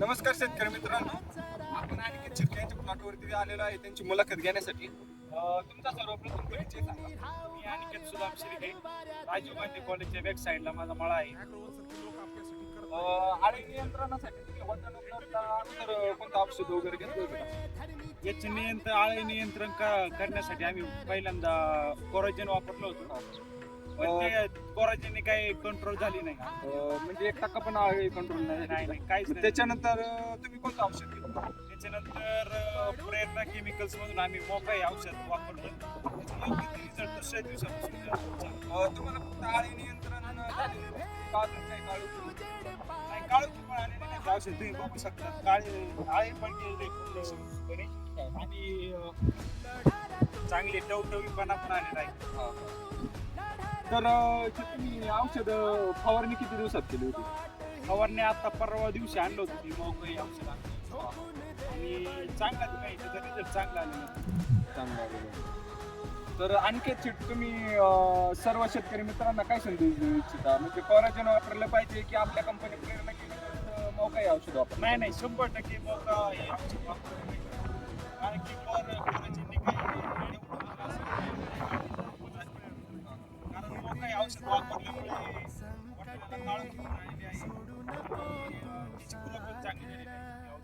नमस्कार शेतकरी मित्रांनो, आपण अनिकेत शेट्टी यांच्या प्लॉटवरती आलेलो आहे त्यांची मुलाखत घेण्यासाठी. तुमचा सर्वप्रथम परिचय सांगा. मी अनिकेत सुदाम शिर्के, राजीव गांधी कॉलेजच्या बॅक साईडला माझा मळा आहे. आळी नियंत्रणासाठी तुम्ही वतनोपणाला अगोदर कोणतं औषध वगैरे घेतलं होतं का? याचे आळे नियंत्रण करण्यासाठी आम्ही पहिल्यांदा कोराजेन वापरलं होतं. पण ते कोराजेनने काही कंट्रोल झाली नाही. म्हणजे 1% पण आळी कंट्रोल नाही. नाही काहीच नाही. त्याच्यानंतर तुम्ही कोणतं औषध घेतलं? त्याच्यानंतर प्रेरणा केमिकल्स मधून आम्ही मोका हे औषध वापरलं. त्याचा योग्य रिझल्ट दुसऱ्या दिवसापासून झाला. तुम्हाला फक्त आळी नियंत्रण झालेलं का? अजून काही काळजी? नाही, काळोखी पण आलेली नाही. ते औषध तुम्ही बघू शकता. आळे पण गेले पूर्णपणे आणि चांगली टवटवीपणा पण आलेला आहे. तर जे तुम्ही औषध फवारणी किती दिवसात केली होती? फवारणी आता परवा दिवशी आणलं होतं ती मोकळी औषध आणलं आणि चांगला काही त्याचा रिझल्ट चांगला आलेला. चांगलं आहे. तर अनिकेत शेट्टी, तुम्ही सर्व शेतकरी मित्रांना काय संदेश देऊ इच्छिता? म्हणजे कोराजेन वापरलं पाहिजे की आपल्या कंपनी प्रेरणा केली मोकाही औषध वापर? नाही 100% मोका हे औषध वापरलं पाहिजे. कारण की कोराजेनने काही एवढं कारण मोका हे औषध वापरल्यामुळे वाटाण्याला काळोखी पण आलेली आहे आणि त्याची फुलं पण चांगली झालेली आहे.